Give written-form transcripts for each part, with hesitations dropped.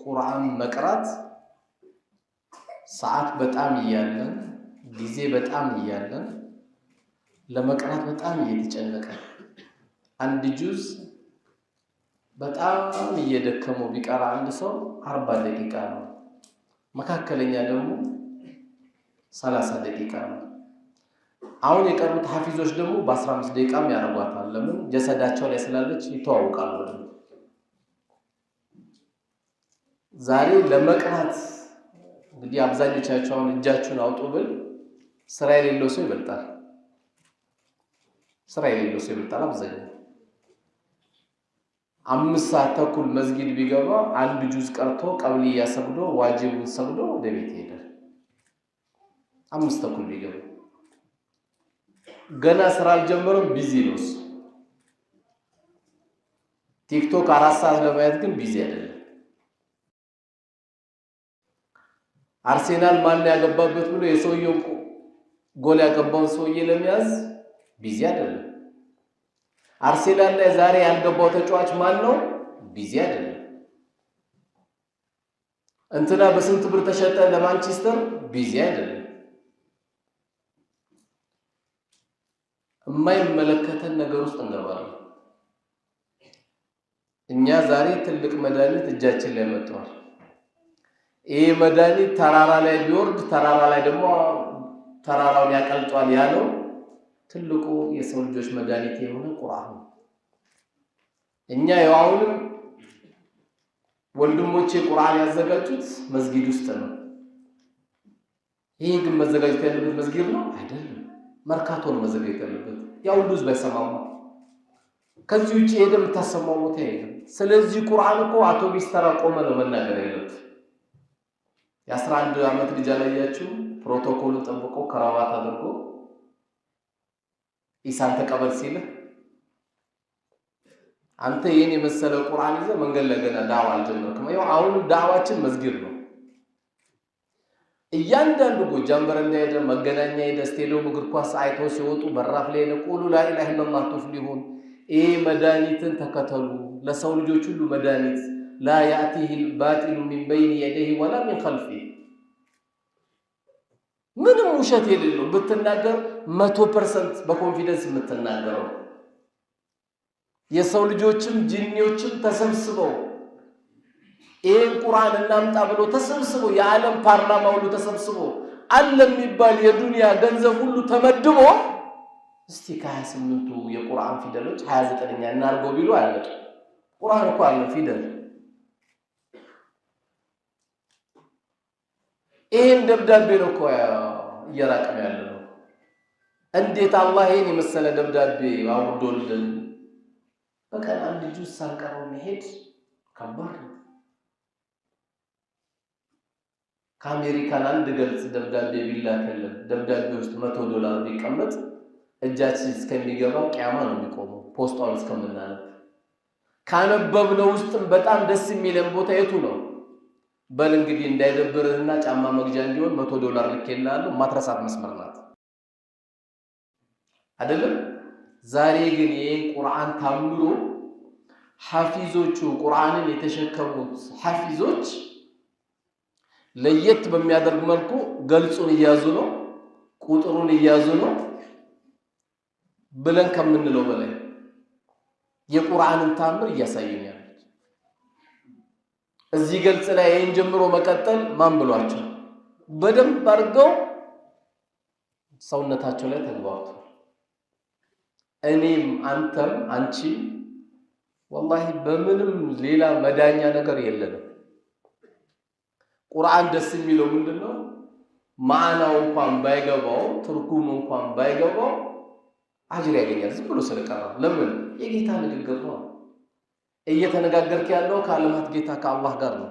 ቁርአን መቅራት ሰዓት በጣም እያለን ጊዜ በጣም እያለን ለመቅራት በጣም እየተጨነቀ አንድ ጁዝ በጣም እየደከመው ቢቀራ አንድ ሰው 40 ደቂቃ ነው። መካከለኛ ደግሞ 30 ደቂቃ ነው። አሁን የቀሩት ሐፊዞች ደግሞ በ15 ደቂቃም ያረጋታል። ለምን ጀሰዳቸው ላይ ስላለች ይተዋወቃሉ። ዛሬ ለመቅራት እንግዲህ አብዛኞቻችሁ አሁን እጃችሁን አውጡ ብል ስራ የሌለው ሰው ይበልጣል። ስራ የሌለው ሰው ይበልጣል አብዛኛው 5 ሰዓት ተኩል መስጊድ ቢገባ አንድ ጁዝ ቀርቶ ቀብሊያ ሰግዶ ዋጅቡን ሰግዶ ወደ ቤት ይሄዳል። 5 ተኩል ቢገባ ገና ስራ አልጀመረም፣ ቢዚ ነው። ቲክቶክ 4 ሰዓት ለማየት ግን ቢዚ አይደለም። አርሴናል ማን ያገባበት ብሎ የሰውየው ጎል ያገባውን ሰውዬ ለመያዝ ቢዚ አይደለም። አርሴናል ላይ ዛሬ ያልገባው ተጫዋች ማን ነው? ቢዚ አይደለም። እንትና በስንት ብር ተሸጠ ለማንቸስተር ቢዚ አይደለም። የማይመለከተን ነገር ውስጥ እንገባለን። እኛ ዛሬ ትልቅ መድኃኒት እጃችን ላይ መጥቷል። ይሄ መድኃኒት ተራራ ላይ ቢወርድ ተራራ ላይ ደግሞ ተራራውን ያቀልጧል ያለው ትልቁ የሰው ልጆች መድኃኒት የሆነ ቁርአን ነው። እኛ ያውንም ወንድሞቼ ቁርአን ያዘጋጁት መስጊድ ውስጥ ነው። ይሄ ግን መዘጋጀት ያለበት መስጊድ ነው አይደለም፣ መርካቶ ነው መዘጋጀት ያለበት። ያው ሁሉ ህዝብ አይሰማም። ከዚህ ውጪ ሄደ የምታሰማው ቦታ የለም። ስለዚህ ቁርአን እኮ አውቶቢስ ተራ ቆመ ነው መናገር ያለበት። የ11 ዓመት ልጅ አላያችሁ ፕሮቶኮሉን ጠብቆ ከራባት አድርጎ ኢሳን ተቀበል ሲል አንተ ይሄን የመሰለ ቁርአን ይዘህ መንገድ ላይ ገና ዳዋ አልጀመርክም። ያው አሁን ዳዋችን መስጊድ ነው። እያንዳንዱ ጎጃም በረንዳ ሄደ፣ መገናኛ ሄደ፣ ስቴዲየም እግር ኳስ አይተው ሲወጡ በራፍ ላይ ለቁሉ ላ ኢላሀ ኢላላህ ተፍሊሁን ይሄ መድኃኒትን ተከተሉ፣ ለሰው ልጆች ሁሉ መድኃኒት ላ ያእቲሂ ባጢሉ ሚን በይኒ የደይሂ ወላ ሚን ኸልፊሂ ምንም ውሸት የሌለው ብትናገር 100% በኮንፊደንስ የምትናገረው የሰው ልጆችም ጂኒዎችም ተሰብስበው ይሄን ቁርአን እናምጣ ብሎ ተሰብስበው የዓለም ፓርላማ ሁሉ ተሰብስበው አለ የሚባል የዱንያ ገንዘብ ሁሉ ተመድቦ እስቲ ከ28ቱ የቁርአን ፊደሎች 29ኛ እናርገው ቢሉ አያለቅ። ቁርአን እኮ አለ ፊደል። ይሄን ደብዳቤ ነው እኮ እየራቀም ያለው። እንዴት አላህ ይሄን የመሰለ ደብዳቤ አውርዶልን በቀን አንድ ጁዝ ሳንቀረው መሄድ ከባድ ነው። ከአሜሪካን አንድ ገልጽ ደብዳቤ ቢላክልን ደብዳቤ ውስጥ $100 ቢቀመጥ እጃችን እስከሚገባ ቂያማ ነው የሚቆመው። ፖስቷን እስከምናነብ ካነበብነው ውስጥም በጣም ደስ የሚለን ቦታ የቱ ነው? በል እንግዲህ እንዳይደብርህና ጫማ መግዣ እንዲሆን $100 ልኬልሃለሁ ማትረሳት መስመር ናት አይደለም? ዛሬ ግን ይሄን ቁርአን ታምሮ ሐፊዞቹ ቁርአንን የተሸከሙት ሐፊዞች ለየት በሚያደርግ መልኩ ገልጹን እያዙ ነው፣ ቁጥሩን እያዙ ነው ብለን ከምንለው በላይ የቁርአንን ታምር እያሳዩኛል። እዚህ ገልጽ ላይ ይሄን ጀምሮ መቀጠል ማን ብሏቸው በደንብ አድርገው ሰውነታቸው ላይ ተግባብቷል። እኔም አንተም አንቺ ወላሂ በምንም ሌላ መዳኛ ነገር የለንም። ቁርአን ደስ የሚለው ምንድነው? ማዕናው እንኳን ባይገባው ትርጉሙ እንኳን ባይገባው አጅር ያገኛል ዝም ብሎ ስለቀራ። ለምን? የጌታ ንግግር ነው። እየተነጋገርክ ያለው ከዓለማት ጌታ ከአላህ ጋር ነው።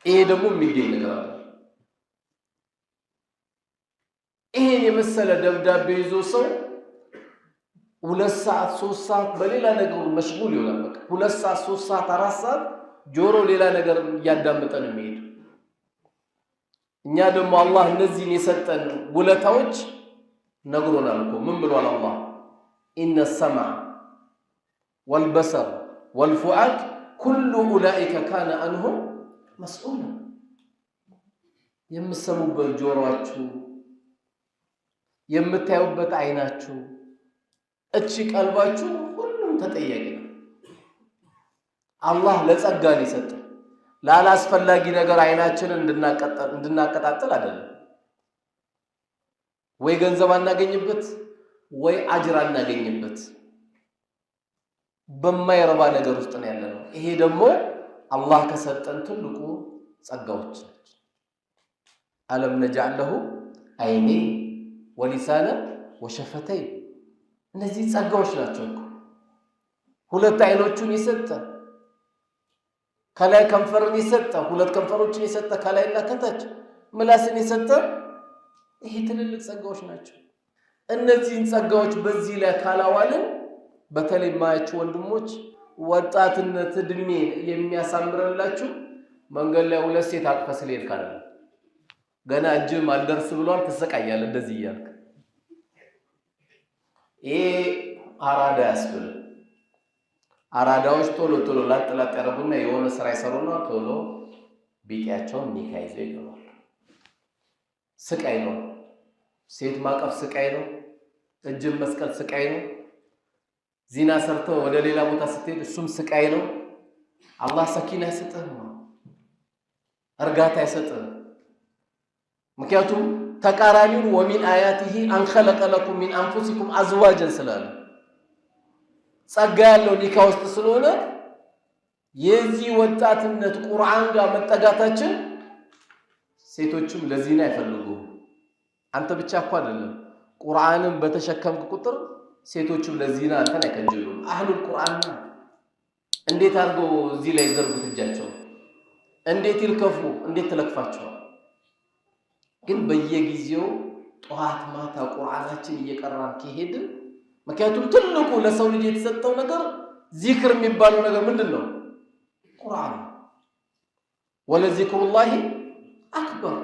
ይሄ ደግሞ የሚገኝ ነገር አለ። ይሄን የመሰለ ደብዳቤ ይዞ ሰው 2 ሰዓት 3 ሰዓት በሌላ ነገር መሽጉል ይሆናል። በቃ 2 ሰዓት 3 ሰዓት 4 ሰዓት ጆሮ ሌላ ነገር እያዳመጠን የሚሄድ። እኛ ደግሞ አላህ እነዚህን የሰጠን ውለታዎች ነግሮናል እኮ። ምን ብሏል አላህ? ኢነ ሰምዐ ወልበሰር ወልፉአድ ኩሉ ኡላኢከ ካነ አንሁም መስኡላ። የምትሰሙበት ጆሮአችሁ፣ የምታዩበት አይናችሁ፣ እቺ ቀልባችሁ ሁሉም ተጠያቂ ነው። አላህ ለጸጋን ይሰጥ ላላስፈላጊ ነገር አይናችንን እንድናቀጣጥል አይደለም። ወይ ገንዘብ አናገኝበት ወይ አጅር አናገኝበት በማይረባ ነገር ውስጥ ነው ያለነው። ይሄ ደግሞ አላህ ከሰጠን ትልቁ ጸጋዎች ናቸው። አለም ነጅዐል ለሁ አይነይን ወሊሳነን ወሸፈተይን። እነዚህ ጸጋዎች ናቸው እኮ። ሁለት አይኖቹን የሰጠ ከላይ ከንፈርን የሰጠ ሁለት ከንፈሮችን የሰጠ ከላይና ከታች ምላስን የሰጠ ይሄ ትልልቅ ጸጋዎች ናቸው። እነዚህን ጸጋዎች በዚህ ላይ ካላዋልን በተለይ ማያችሁ ወንድሞች ወጣትነት እድሜ የሚያሳምረላችሁ መንገድ ላይ ሁለት ሴት አቅፈ ስለሄድ ካለ ገና እጅም አልደርስ ብሏል ተሰቃያለ እንደዚህ እያልክ ይሄ አራዳ ያስብል። አራዳዎች ቶሎ ቶሎ ላጥላጥ ያረጉና የሆነ ስራ ይሰሩና ቶሎ ቢቂያቸውን ኒካ ይዘው ይገባሉ። ስቃይ ነው። ሴት ማቀፍ ስቃይ ነው። እጅም መስቀል ስቃይ ነው። ዚና ሰርተው ወደ ሌላ ቦታ ስትሄድ እሱም ስቃይ ነው። አላህ ሰኪና አይሰጥህም፣ እርጋታ አይሰጥህም። ምክንያቱም ተቃራኒው ወሚን አያቲሂ አን ኸለቀ ለኩም ሚን አንፉሲኩም አዝዋጀን ስላለ ጸጋ ያለው ኒካ ውስጥ ስለሆነ የዚህ ወጣትነት ቁርአን ጋር መጠጋታችን ሴቶችም ለዚና አይፈልጉም። አንተ ብቻ እኮ አይደለም ቁርአንን በተሸከምክ ቁጥር ሴቶችም ለዚና አንተን አይከጀሉም። አህሉል ቁርአን እንዴት አድርገው እዚህ ላይ ዘርጉት እጃቸው፣ እንዴት ይልከፉ፣ እንዴት ተለክፋቸው። ግን በየጊዜው ጧት ማታ ቁርአናችን እየቀራን ከሄድን ምክንያቱም ትልቁ ለሰው ልጅ የተሰጠው ነገር ዚክር የሚባለው ነገር ምንድነው? ቁርአን። ወለዚክሩላሂ አክበር።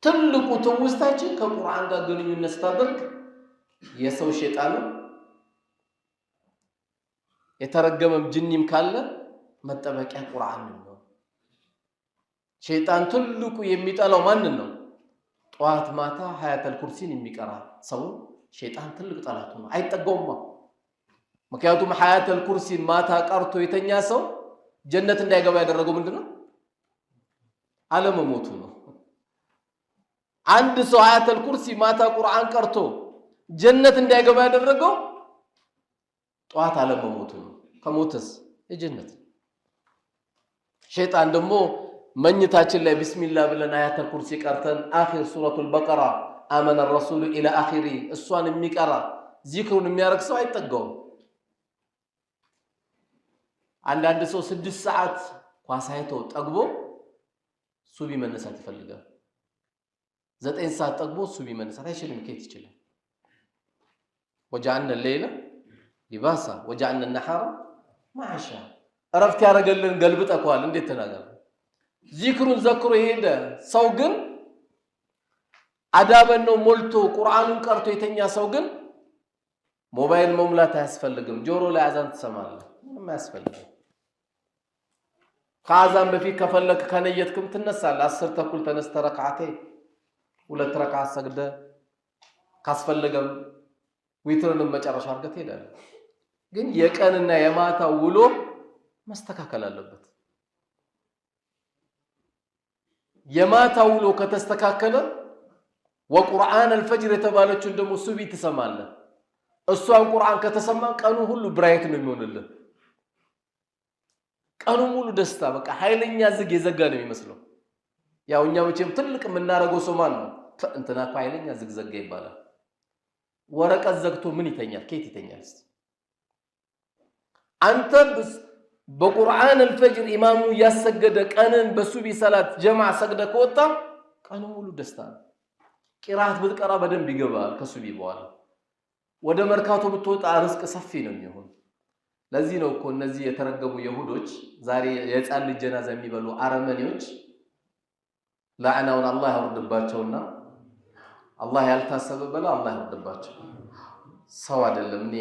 ትልቁ ትውስታችን ከቁርአን ጋር ግንኙነት ስታደርግ የሰው ሸይጣን የተረገመም ጅኒም ካለ መጠበቂያ ቁርአን ነው። ሸይጣን ትልቁ የሚጠላው ማንን ነው? ጧት ማታ ሀያተል ኩርሲን የሚቀራ ሰው ሸይጣን ትልቅ ጠላቱ ነው። አይጠጋውማ። ምክንያቱም ሀያተል ኩርሲን ማታ ቀርቶ የተኛ ሰው ጀነት እንዳይገባ ያደረገው ምንድነው? አለመሞቱ ነው። አንድ ሰው ሀያተል ኩርሲ ማታ ቁርአን ቀርቶ ጀነት እንዳይገባ ያደረገው ጧት አለመሞቱ ነው። ከሞተስ የጀነት። ሸይጣን ደግሞ መኝታችን ላይ ቢስሚላህ ብለን አያተል ኩርሲ ቀርተን አኺር ሱረቱል በቀራ አመነ ረሱሉ ኢላ አኺሪ እሷን የሚቀራ ዚክሩን የሚያረግ ሰው አይጠጋውም። አንዳንድ ሰው 6 ሰዓት ኳስ አይቶ ጠግቦ ሱቢ መነሳት ይፈልጋል። 9 ሰዓት ጠግቦ ሱቢ መነሳት አይችልም። ከየት ይችላል? ወጀዐልነ ሌይለ ሊባሳ ወጀዐልነ ነሐረ መዐሻ። እረፍት ያደረገልን ገልብጠኳል። እንዴት ተናገረ? ዚክሩን ዘክሮ የሄደ ሰው ግን አዳበን ነው ሞልቶ ቁርአኑን ቀርቶ የተኛ ሰው ግን ሞባይል መሙላት አያስፈልግም። ጆሮ ላይ አዛን ትሰማለህ። ምንም አያስፈልግም። ከአዛን በፊት ከፈለክ ከነየትክም ትነሳለህ። 10 ተኩል ተነስተ ረካዓቴ 2 ረካዓ ሰግደ ካስፈልገም ዊትርንም መጨረሻ አድርገህ ትሄዳለህ። ግን የቀንና የማታ ውሎ መስተካከል አለበት። የማታ ውሎ ከተስተካከለ ወቁርአን አልፈጅር የተባለችውን ደግሞ ሱቢ ትሰማለህ። እሷን ቁርአን ከተሰማ ቀኑ ሁሉ ብራይት ነው የሚሆንልህ። ቀኑ ሙሉ ደስታ፣ በቃ ኃይለኛ ዝግ የዘጋ ነው የሚመስለው። ያው እኛ መቼም ትልቅ የምናረገው ሰው ማን ነው? እንትና እኮ ኃይለኛ ዝግ ዘጋ ይባላል። ወረቀት ዘግቶ ምን ይተኛል? ከየት ይተኛል? አንተ በቁርአን አልፈጅር ኢማሙ ያሰገደ ቀንን በሱቢ ሰላት ጀማዓ ሰግደ ከወጣ ቀኑ ሙሉ ደስታ ነው። ቂራአት ብትቀራ በደንብ ይገባል። ከሱቢ በኋላ ወደ መርካቶ ብትወጣ ርዝቅ ሰፊ ነው የሚሆን። ለዚህ ነው እኮ እነዚህ የተረገሙ ይሁዶች ዛሬ የህፃን ልጅ ጀናዛ የሚበሉ አረመኔዎች ለዓናውን አላህ ያወርድባቸውና አላህ ያልታሰበ በላ አላህ ያወርድባቸው። ሰው አይደለም። እኔ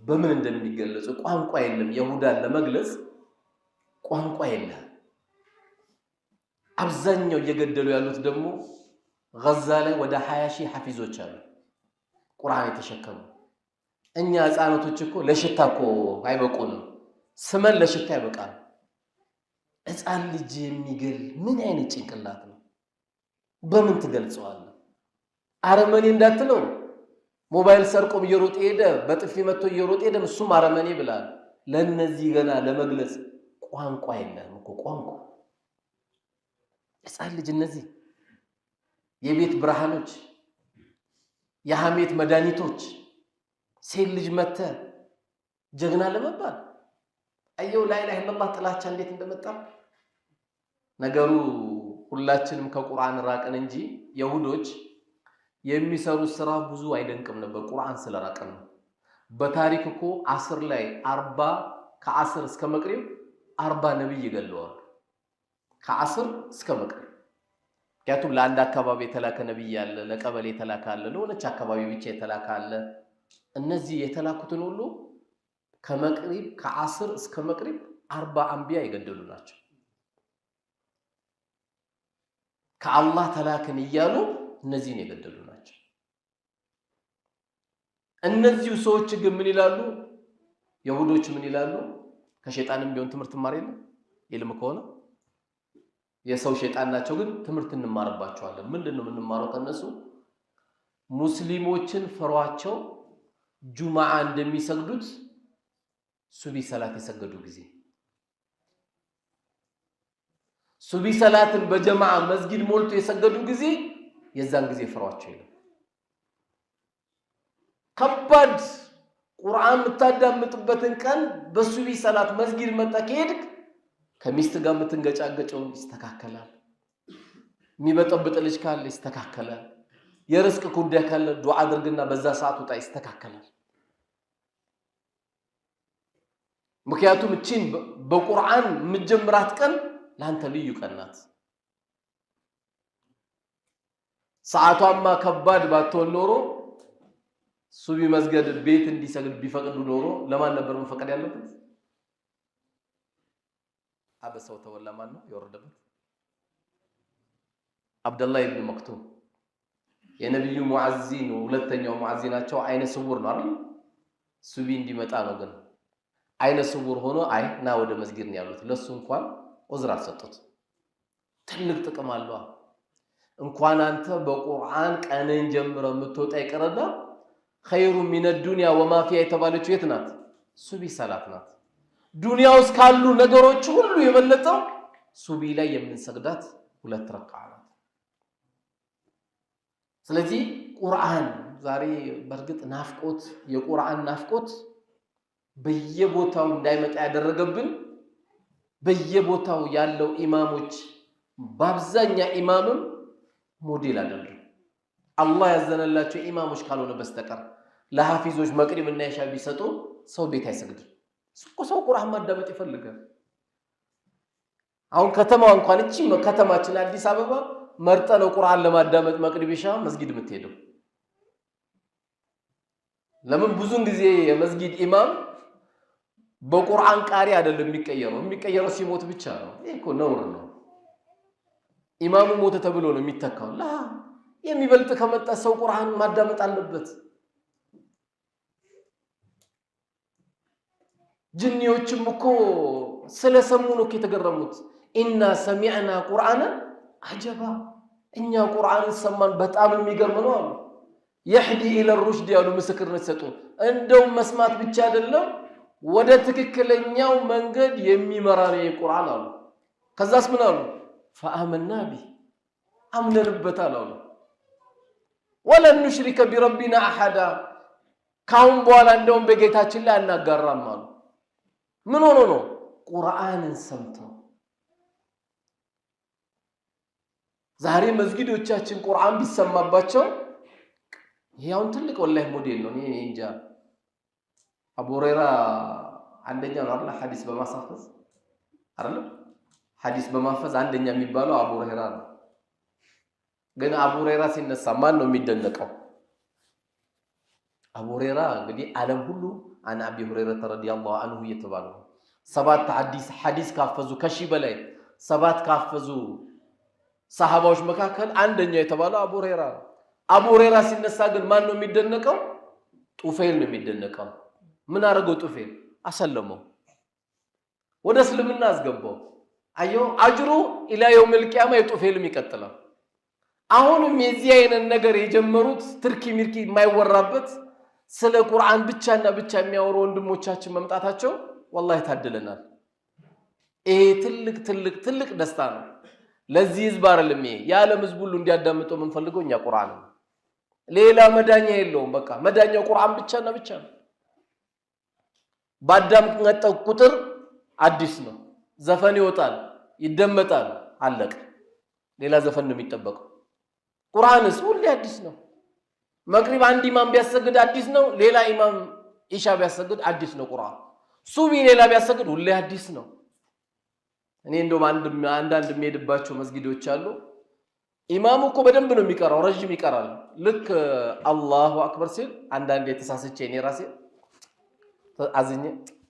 በምን እንደሚገለጹ ቋንቋ የለም። ይሁዳን ለመግለጽ ቋንቋ የለም። አብዛኛው እየገደሉ ያሉት ደግሞ ጋዛ ላይ ወደ 20 ሺህ ሐፊዞች አሉ ቁርአን የተሸከሙ። እኛ ህፃናቶች እኮ ለሽታ እኮ አይበቁንም። ስመን ለሽታ ይበቃል። ህፃን ልጅ የሚገል ምን አይነት ጭንቅላት ነው? በምን ትገልጸዋለህ? አረመኔ እንዳትለው ሞባይል ሰርቆም እየሮጠ ሄደ፣ በጥፊ መጥቶ እየሮጠ ሄደ፣ እሱም አረመኔ ብላል። ለነዚህ ገና ለመግለጽ ቋንቋ የለም እኮ ቋንቋ። ህፃን ልጅ እነዚህ የቤት ብርሃኖች፣ የሐሜት መድኃኒቶች፣ ሴት ልጅ መተ ጀግና ለመባል አየው ላ ኢላሃ ኢላላህ ጥላቻ እንዴት እንደመጣ ነገሩ። ሁላችንም ከቁርአን ራቅን እንጂ የሁዶች የሚሰሩት ስራ ብዙ አይደንቅም ነበር፣ ቁርአን ስለራቀን ነው። በታሪክ እኮ አስር ላይ 40 ከአስር እስከ መቅሪብ 40 ነብይ ይገለዋል። ከአስር እስከ መቅሪብ። ምክንያቱም ለአንድ አካባቢ የተላከ ነብይ አለ፣ ለቀበሌ የተላከ አለ፣ ለሆነች አካባቢ ብቻ የተላከ አለ። እነዚህ የተላኩትን ሁሉ ከመቅሪብ ከአስር እስከ መቅሪብ 40 አንቢያ የገደሉ ናቸው። ከአላህ ተላክን እያሉ እነዚህን የገደሉ ናቸው። እነዚሁ ሰዎች ግን ምን ይላሉ? የሁዶች ምን ይላሉ? ከሸይጣንም ቢሆን ትምህርት ማር የለም ይልም ከሆነ የሰው ሸይጣን ናቸው፣ ግን ትምህርት እንማርባቸዋለን። ምንድነው የምንማረው ከነሱ? ሙስሊሞችን ፈሯቸው ጁማዓ እንደሚሰግዱት ሱቢ ሰላት የሰገዱ ጊዜ ሱቢ ሰላትን በጀማዓ መስጊድ ሞልቶ የሰገዱ ጊዜ የዛን ጊዜ ፈሯቸው ይላል። ከባድ ቁርአን የምታዳምጥበትን ቀን በሱቢ ሰላት መስጊድ መጣ ከሄድክ ከሚስት ጋር የምትንገጫገጨው ይስተካከላል። የሚበጠብጥ ልጅ ካለ ይስተካከላል። የርዝቅ ጉዳይ ካለ ዱዓ አድርግና በዛ ሰዓት ውጣ ይስተካከላል። ምክንያቱም እቺን በቁርአን የምትጀምራት ቀን ለአንተ ልዩ ቀን ናት። ሰዓቷማ ከባድ ባትሆን ኖሮ ሱቢ መስገድ ቤት እንዲሰግድ ቢፈቅዱ ኖሮ ለማን ነበር መፈቀድ ያለበት? አበሰው ተወላ ማን ነው የወረደበት? አብደላህ ኢብኑ መክቱም የነብዩ ሙአዚን ሁለተኛው ሙአዚናቸው አይነ ስውር ነው አይደል? ሱቢ እንዲመጣ ነው። ግን አይነ ስውር ሆኖ ና ወደ መስጊድ ነው ያሉት። ለሱ እንኳን ዑዝር አልሰጡት። ትልቅ ጥቅም አለው። እንኳን አንተ በቁርአን ቀንን ጀምረ የምትወጣ ይቀርና ኸይሩ ሚነ ዱንያ ወማ ፊያ የተባለችው የት ናት? ሱቢ ሰላት ናት። ዱንያ ውስጥ ካሉ ነገሮች ሁሉ የበለጠው ሱቢ ላይ የምንሰግዳት 2 ረካዓ ናት። ስለዚህ ቁርአን ዛሬ በርግጥ ናፍቆት የቁርአን ናፍቆት በየቦታው እንዳይመጣ ያደረገብን በየቦታው ያለው ኢማሞች በአብዛኛ ኢማምም ሞዴል አይደሉም። አላህ ያዘነላቸው ኢማሞች ካልሆነ በስተቀር ለሐፊዞች መቅሪብ እና ኢሻ ቢሰጡ ሰው ቤት አይሰግድም። ሰው ቁርአን ማዳመጥ ይፈልጋል። አሁን ከተማው እንኳን እቺ ከተማችን አዲስ አበባ መርጠ ነው ቁርአን ለማዳመጥ መቅሪብ ኢሻ መስጊድ የምትሄደው። ለምን? ብዙን ጊዜ የመስጊድ ኢማም በቁርአን ቃሪ አይደለም የሚቀየረው ሲሞት ብቻ ነው። ይሄ እኮ ነውር ነው። ኢማሙ ሞተ ተብሎ ነው የሚተካው። የሚበልጥ ከመጣ ሰው ቁርአን ማዳመጥ አለበት። ጅኒዎችም እኮ ስለሰሙ ነው የተገረሙት። ኢና ሰሚዕና ቁርአን አጀባ፣ እኛ ቁርአንን ሰማን በጣም የሚገርም ነው አሉ። የህዲ ኢለ ሩሽድ ያሉ ምስክርነት ሰጡ። እንደው መስማት ብቻ አይደለም ወደ ትክክለኛው መንገድ የሚመራ ነው የቁርአን አሉ። ከዛስ ምን አሉ? ፈአመና ቢ አምነንበታል አሉ። ወለን ንሽሪከ ቢረቢና አሐዳ፣ ካሁን በኋላ እንደውም በጌታችን ላይ አናጋራም አሉ። ምን ሆኖ ነው? ቁርአንን ሰምተው። ዛሬ መስጊዶቻችን ቁርአን ቢሰማባቸው ይሄውን ትልቅ ወላሂ ሞዴል ነው። እኔ እንጃ አቡ ሁረይራ አንደኛ ነው አይደል? ሐዲስ በማሳፈዝ አይደል? ሐዲስ በማፈዝ አንደኛ የሚባለው አቡ ሁረይራ ነው። ግን አቡ ሁረይራ ሲነሳ ማን ነው የሚደነቀው? አቡ ሁረይራ እንግዲህ ዓለም ሁሉ አን አቢ ሁረይራ ረዲየላሁ ዐንሁ እየተባሉ ሰባት ሐዲስ ካፈዙ ከሺህ በላይ ሰባት ካፈዙ ሰሃባዎች መካከል አንደኛው የተባለው አቡ ሁረይራ። አቡ ሁረይራ ሲነሳ ግን ማን ነው የሚደነቀው? ጡፈይል ነው የሚደነቀው። ምን አረገው? ጡፈይል አሰለመው፣ ወደ እስልምና አስገባው። አየው አጅሩ ኢላ የውመል ቂያማ የጡፈይልም ይቀጥላል። አሁንም የዚህ አይነት ነገር የጀመሩት ትርኪ ሚርኪ የማይወራበት ስለ ቁርአን ብቻና ብቻ የሚያወሩ ወንድሞቻችን መምጣታቸው ወላሂ ታድለናል። ይሄ ትልቅ ደስታ ነው። ለዚህ ህዝብ አይደለም ይሄ የዓለም ህዝብ ሁሉ እንዲያዳምጠው የምንፈልገው እኛ ቁርአን ነው። ሌላ መዳኛ የለውም። በቃ መዳኛው ቁርአን ብቻና ብቻ ነው። ባዳመጥን ቁጥር አዲስ ነው። ዘፈን ይወጣል፣ ይደመጣል፣ አለቀ። ሌላ ዘፈን ነው የሚጠበቀው። ቁርአንስ ሁሌ አዲስ ነው። መግሪብ አንድ ኢማም ቢያሰግድ አዲስ ነው። ሌላ ኢማም ኢሻ ቢያሰግድ አዲስ ነው። ቁርአን ሱቢ ሌላ ቢያሰግድ ሁሌ አዲስ ነው። እኔ እንደውም አንዳንድ የሚሄድባቸው መስጊዶች አሉ። ኢማሙ እኮ በደንብ ነው የሚቀራው፣ ረጅም ይቀራል። ልክ አላሁ አክበር ሲል አንዳንድ የተሳስቼ እኔ ራሴ አዝኜ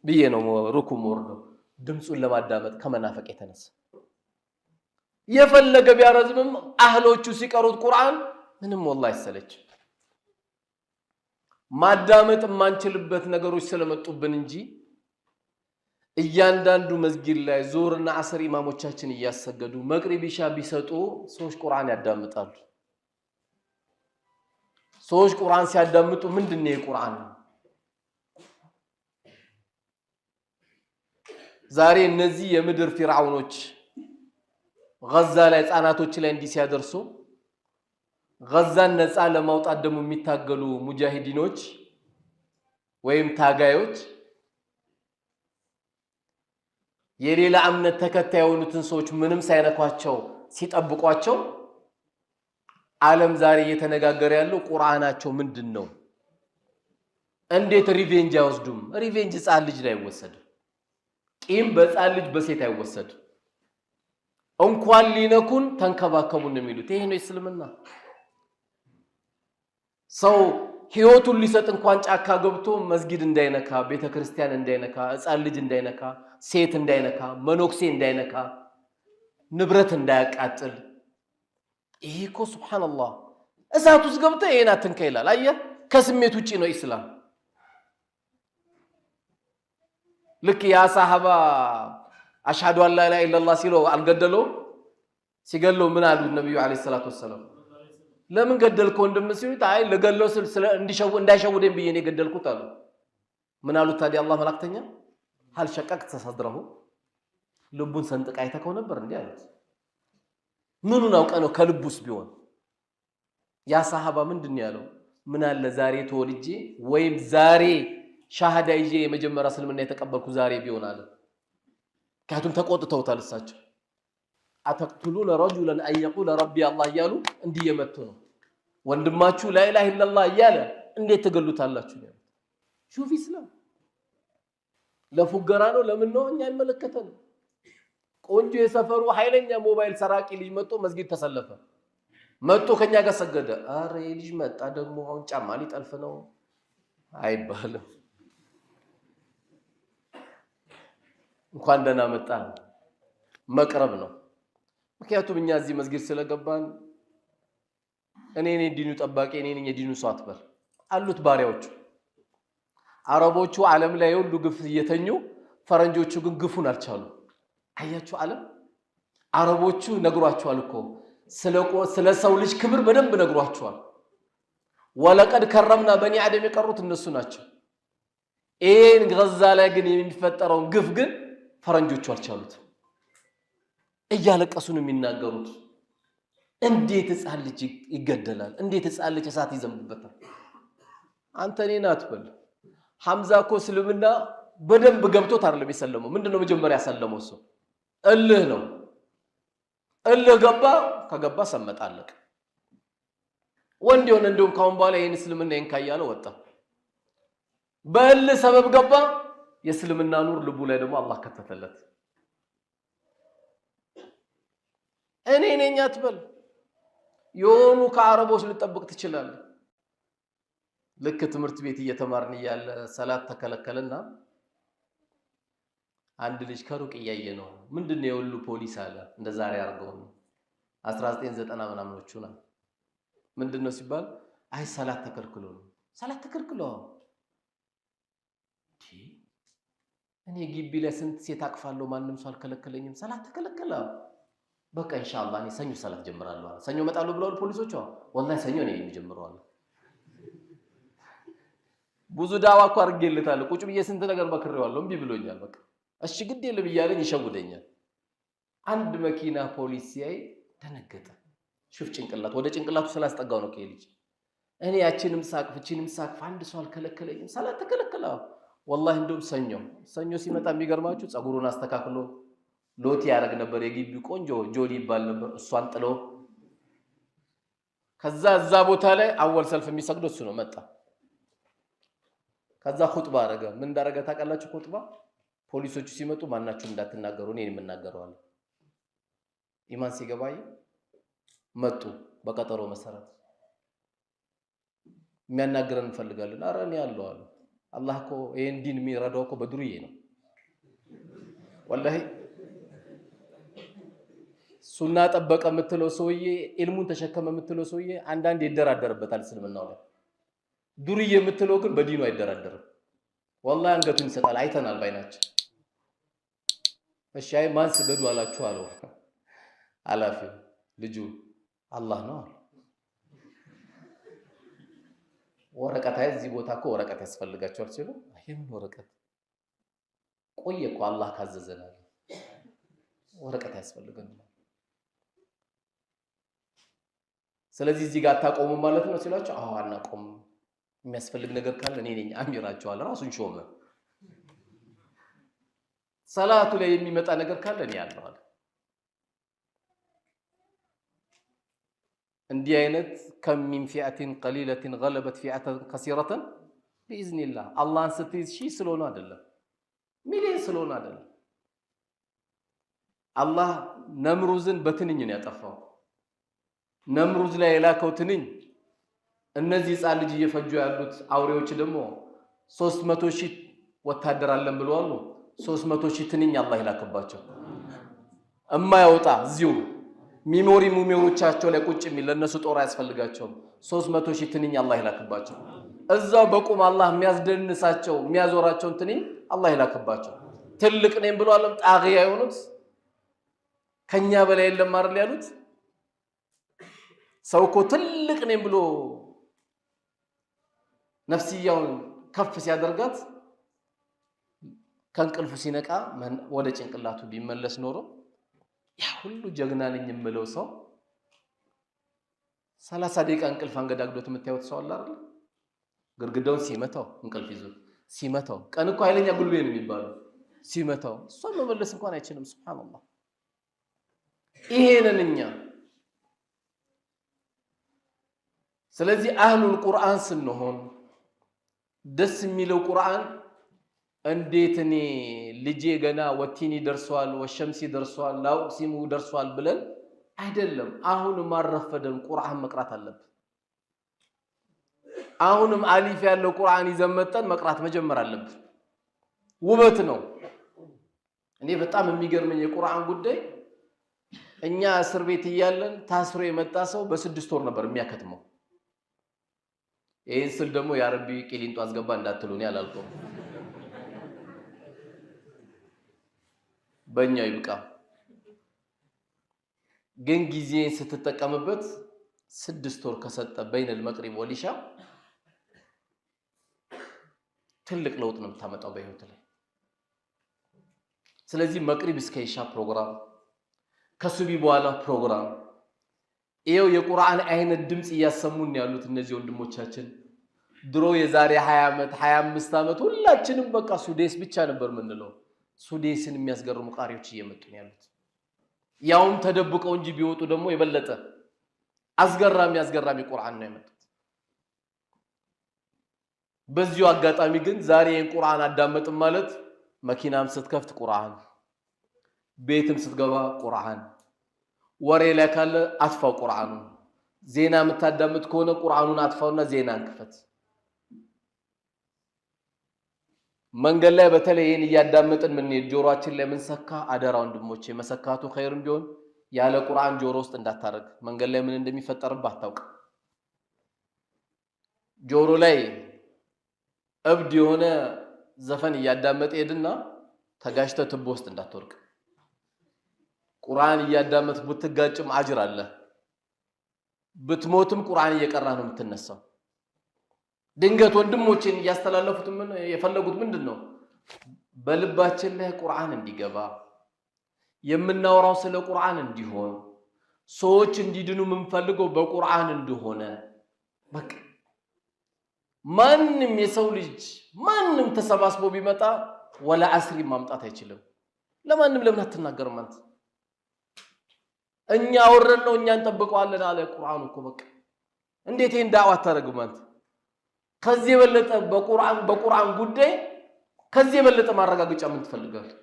ብዬ ነው ሩኩም ወርደው ድምጹን ለማዳመጥ ከመናፈቅ የተነሳ የፈለገ ቢያረዝምም አህሎቹ ሲቀሩት ቁርአን ምንም ወላሂ አይሰለች። ማዳመጥ የማንችልበት ነገሮች ስለመጡብን እንጂ እያንዳንዱ መስጊድ ላይ ዙህርና አስር ኢማሞቻችን እያሰገዱ መግሪብ ኢሻ ቢሰጡ ሰዎች ቁርአን ያዳምጣሉ። ሰዎች ቁርአን ሲያዳምጡ ምንድነው የቁርአን? ዛሬ እነዚህ የምድር ፊርዓውኖች ጋዛ ላይ ህፃናቶች ላይ እንዲህ ሲያደርሱ ጋዛን ነፃ ለማውጣት ደግሞ የሚታገሉ ሙጃሂዲኖች ወይም ታጋዮች የሌላ እምነት ተከታይ የሆኑትን ሰዎች ምንም ሳይነኳቸው ሲጠብቋቸው ዓለም ዛሬ እየተነጋገረ ያለው ቁርአናቸው ምንድነው? እንዴት ሪቬንጅ አይወስዱም? ሪቬንጅ ህፃን ልጅ ላይ አይወሰድም። ቂም በህፃን ልጅ በሴት አይወሰድም። እንኳን ሊነኩን ተንከባከቡን ነው የሚሉት። ይሄ ነው እስልምና። ሰው ህይወቱን ሊሰጥ እንኳን ጫካ ገብቶ መስጊድ እንዳይነካ፣ ቤተክርስቲያን እንዳይነካ፣ ህፃን ልጅ እንዳይነካ፣ ሴት እንዳይነካ፣ መኖክሴ እንዳይነካ፣ ንብረት እንዳያቃጥል። ይሄ እኮ ሱብሃንአላህ እሳት ውስጥ ገብተህ ይሄን አትንካ ይላል። አየህ፣ ከስሜት ውጪ ነው ኢስላም። ልክ ያ ሰሃባ አሽሃዱ አን ላ ኢላሃ ኢለላህ ሲለው አልገደለው። ሲገለው ምን አሉት ነብዩ አለይሂ ሰላቱ ወሰለም? ለምን ገደልከው? እንደምትሲሉት አይ ለገለው ስለ እንዳይሸውደኝ ብዬ ነው ገደልኩት አሉ። ምን አሉት ታዲያ አላህ መላእክተኛ? ሀል ሸቀቅተ ሰድረሁ፣ ልቡን ሰንጥቀ አይተከው ነበር እንዴ አሉት። ምኑን አውቀ ነው ከልቡስ ቢሆን? ያ ሰሃባ ምንድነው ያለው? ምን አለ ዛሬ ተወልጄ ወይም ዛሬ ሻሃዳ ይዤ የመጀመሪያ እስልምና የተቀበልኩ ዛሬ ቢሆን አለ። ካቱም ተቆጥተውታል እሳቸው። አተቅቱሉነ ረጁለን አን የቁለ ረቢ አላህ እያሉ እንዲህ የመቱ ነው። ወንድማችሁ ላኢላሃ ኢለላህ እያለ እንዴት ትገሉታላችሁ? ሹፍ ኢስላም ለፉገራ ነው ለምን ነው? እኛ አይመለከተንም። ቆንጆ የሰፈሩ ኃይለኛ ሞባይል ሰራቂ ልጅ መጥቶ መስጊድ ተሰለፈ። መጥቶ ከኛ ጋር ሰገደ። አረ ልጅ መጣ ደግሞ አሁን ጫማ ሊጠልፍ ነው አይባልም። እንኳን ደህና መጣ መቅረብ ነው። ምክንያቱም እኛ እዚህ መስጊድ ስለገባን እኔ ዲኑ ጠባቂ እኔ ነኝ የዲኑ ሰው አትበል። አሉት ባሪያዎቹ አረቦቹ ዓለም ላይ ሁሉ ግፍ እየተኙ ፈረንጆቹ ግን ግፉን አልቻሉ። አያችሁ ዓለም አረቦቹ ነግሯቸዋል እኮ ስለ ሰው ልጅ ክብር በደንብ ነግሯቸዋል። ወለቀድ ከረምና በኒ አደም የቀሩት እነሱ ናቸው። ይሄን ጋዛ ላይ ግን የሚፈጠረውን ግፍ ግን ፈረንጆቹ አልቻሉት። እያለቀሱ ነው የሚናገሩት። እንዴት ህፃን ልጅ ይገደላል? እንዴት ህፃን ልጅ እሳት ይዘንብበታል? አንተ እኔን አትበል። ሐምዛ እኮ እስልምና በደንብ ገብቶት አይደለም የሰለመው። ምንድነው መጀመሪያ ያሰለመው? እሱ እልህ ነው። እልህ ገባ፣ ከገባ ሰመጣለቅ። ወንድ የሆነ እንደውም ካሁን በኋላ ይሄን እስልምና ይንካያለ ወጣ። በእልህ ሰበብ ገባ። የእስልምና ኑር ልቡ ላይ ደግሞ አላህ ከተተለት። እኔ ነኝ አትበል። የሆኑ ከአረቦች ልጠብቅ ትችላለህ። ልክ ትምህርት ቤት እየተማርን ያለ ሰላት ተከለከለና አንድ ልጅ ከሩቅ እያየ ነው። ምንድነው የሁሉ ፖሊስ አለ። እንደ ዛሬ አርገው 1990 ምናምኖቹ ነው። ምንድነው ሲባል አይ ሰላት ተከልክሎ ነው። ሰላት ተከልክሎ እኔ ግቢ ላይ ስንት ሴት አቅፋለሁ ማንንም ሰው አልከለከለኝም። ሰላት ተከለከለ። በቃ ኢንሻአላህ እኔ ሰኞ ሰላት ጀምራለሁ። ሰኞ መጣሉ ብለው ፖሊሶቹ ወላሂ ሰኞ ነው የሚጀምረው። ብዙ ዳዋ እኮ አድርጌለታለሁ። ቁጭ ብዬ ስንት ነገር መክሬዋለሁ። እምቢ ብሎኛል። በቃ እሺ ግድ የለም እያለኝ ይሸውደኛል። አንድ መኪና ፖሊስ ሲያይ ደነገጠ። ሹፍ ጭንቅላት ወደ ጭንቅላቱ ስላስጠጋው ነው ከልጅ እኔ ያቺንም ሳቅፍ አንድ ሰው አልከለከለኝም። ሰላት ተከለከለ። ወላሂ እንደውም ሰኞ ሲመጣ የሚገርማችሁ ጸጉሩን አስተካክሎ ሎቲ ያደርግ ነበር። የግቢው ቆንጆ ጆሊ ይባል ነበር። እሷን ጥሎ ከዛ እዛ ቦታ ላይ አወል ሰልፍ የሚሰግደው እሱ ነው። መጣ ከዛ ኹጥባ አረገ። ምን እንዳረገ ታውቃላችሁ? ኹጥባ ፖሊሶቹ ሲመጡ ማናችሁ እንዳትናገሩ እኔን የምናገረዋለሁ። ኢማን ሲገባይ መጡ። በቀጠሮ መሰረት የሚያናግረን እንፈልጋለን። አረ እኔ ያለው አሉ። አላህ እኮ ይሄን ዲን የሚረዳው እኮ በዱርዬ ነው። ወላሂ ሱና ጠበቀ የምትለው ሰውዬ ኢልሙን ተሸከመ የምትለው ሰውዬ አንዳንድ ይደራደርበታል እስልምናው ላይ። ዱርዬ የምትለው ግን በዲኑ አይደራደርም። ወላሂ አንገቱን ይሰጣል። አይተናል ባይናችን። እሺ አይ ማን ስገዱ አላችሁ አለው አላፊው ልጁ አላህ ነው አለ። ወረቀት እዚህ ቦታ እኮ ወረቀት ያስፈልጋቸዋል ሲሉ የምን ወረቀት? ቆየ እኮ አላህ ካዘዘናል ወረቀት ያስፈልገናል። ስለዚህ እዚህ ጋር አታቆሙም ማለት ነው ሲሏቸው አዎ አናቆምም፣ የሚያስፈልግ ነገር ካለ እኔ ነኝ አሚራቸዋለሁ። ራሱን ሾመ። ሰላቱ ላይ የሚመጣ ነገር ካለ እኔ ያለው አለ። እንዲህ አይነት ከሚን ፊአቲን ቀሊለቲን ገለበት ፊአተን ከሲረተን ቢኢዝኒላህ። አላህን ስትይዝ ሺህ ስለሆነ አይደለም፣ ሚሊዮን ስለሆነ አይደለም። አላህ ነምሩዝን በትንኝ ነው ያጠፋው። ነምሩዝ ላይ የላከው ትንኝ እነዚህ ሕፃን ልጅ እየፈጁ ያሉት አውሬዎች ደግሞ 300,000 ወታደር አለን ብለዋል። 300,000 ትንኝ አላህ ይላከባቸው እማያወጣ እዚሁ ሚሞሪዎቻቸው ላይ ቁጭ የሚል ለነሱ ጦር ያስፈልጋቸው 300,000 ትንኝ አላህ ይላከባቸው። እዛው በቁም አላህ የሚያስደንሳቸው የሚያዞራቸው ትንኝ አላህ ይላከባቸው። ትልቅ ነኝ ብሎ ዓለም ጣጊያ የሆኑት ከኛ በላይ የለም አይደል ያሉት። ሰው እኮ ትልቅ ነኝ ብሎ ነፍስያውን ከፍ ሲያደርጋት ከእንቅልፉ ሲነቃ ወደ ጭንቅላቱ ቢመለስ ኖሮ ያ ሁሉ ጀግና ነኝ የምለው ሰው 30 ደቂቃ እንቅልፍ አንገዳግዶት የምታዩት ሰው አለ አይደል? ግርግዳውን ሲመታው እንቅልፍ ይዞ ሲመታው ቀን እኮ ኃይለኛ ጉልቤ ነው የሚባለው። ሲመታው እሷን መመለስ እንኳን አይችልም። ሱብሃንአላህ። ይሄንን እኛ ስለዚህ አህሉል ቁርአን ስንሆን ደስ የሚለው ቁርአን እንዴት እኔ ልጄ ገና ወቲኒ ደርሷል ወሸምሲ ደርሷል ላኡቅሲሙ ደርሷል ብለን አይደለም። አሁንም አረፈደን ቁርአን መቅራት አለብን። አሁንም አሊፍ ያለው ቁርአን ይዘመጠን መቅራት መጀመር አለብን። ውበት ነው። እኔ በጣም የሚገርመኝ የቁርአን ጉዳይ እኛ እስር ቤት እያለን ታስሮ የመጣ ሰው በ6 ወር ነበር የሚያከትመው። ይሄን ስል ደግሞ ያ ረቢ ቂሊንጦ አስገባ እንዳትሉኝ አላልኩም። በእኛ ይብቃ። ግን ጊዜን ስትጠቀምበት 6 ወር ከሰጠ በይነል መቅሪብ ወሊሻ ትልቅ ለውጥ ነው የምታመጣው በህይወት ላይ። ስለዚህ መቅሪብ እስከ ኢሻ ፕሮግራም፣ ከሱቢ በኋላ ፕሮግራም። ይሄው የቁርአን አይነት ድምጽ እያሰሙን ያሉት እነዚህ ወንድሞቻችን ድሮ የዛሬ 20 ዓመት 25 ዓመት ሁላችንም በቃ ሱዴስ ብቻ ነበር የምንለው። ሱዴስን የሚያስገርሙ ቃሪዎች እየመጡ ነው ያሉት። ያውም ተደብቀው እንጂ ቢወጡ ደግሞ የበለጠ አስገራሚ ቁርአን ነው የመጡት። በዚሁ አጋጣሚ ግን ዛሬ ይሄን ቁርአን አዳመጥም ማለት መኪናም ስትከፍት ቁርአን፣ ቤትም ስትገባ ቁርአን፣ ወሬ ላይ ካለ አጥፋው ቁርአኑን፣ ዜና የምታዳምጥ ከሆነ ቁርአኑን አጥፋውና ዜናን ክፈት። መንገድ ላይ በተለይን እያዳመጥን ምን ጆሮአችን ላይ ምን ሰካ አደራ ወንድሞቼ መሰካቱ ኸይርም ቢሆን ያለ ቁርአን ጆሮ ውስጥ እንዳታረግ መንገድ ላይ ምን እንደሚፈጠርብህ አታውቅ ጆሮ ላይ እብድ የሆነ ዘፈን እያዳመጠ ሄድና ተጋሽተ ትቦ ውስጥ እንዳትወርቅ ቁርአን እያዳመጥ ብትጋጭም አጅር አለ ብትሞትም ቁርአን እየቀራ ነው የምትነሳው ድንገት ወንድሞችን እያስተላለፉት ምን የፈለጉት ምንድነው በልባችን ላይ ቁርአን እንዲገባ የምናወራው ስለ ቁርአን እንዲሆን ሰዎች እንዲድኑ የምንፈልገው በቁርአን እንደሆነ በቃ ማንንም የሰው ልጅ ማንንም ተሰባስቦ ቢመጣ ወላ አስሪ ማምጣት አይችልም ለማንንም ለምን አትናገርም አንተ እኛ ወረን ነው እኛን ተጠብቀዋለን አለ ቁርአኑ እኮ በቃ እንዴት ይሄን ዳዋ አታረግም አንተ ከዚህ የበለጠ በቁርአን ጉዳይ ከዚህ የበለጠ ማረጋገጫ ምን ትፈልጋለህ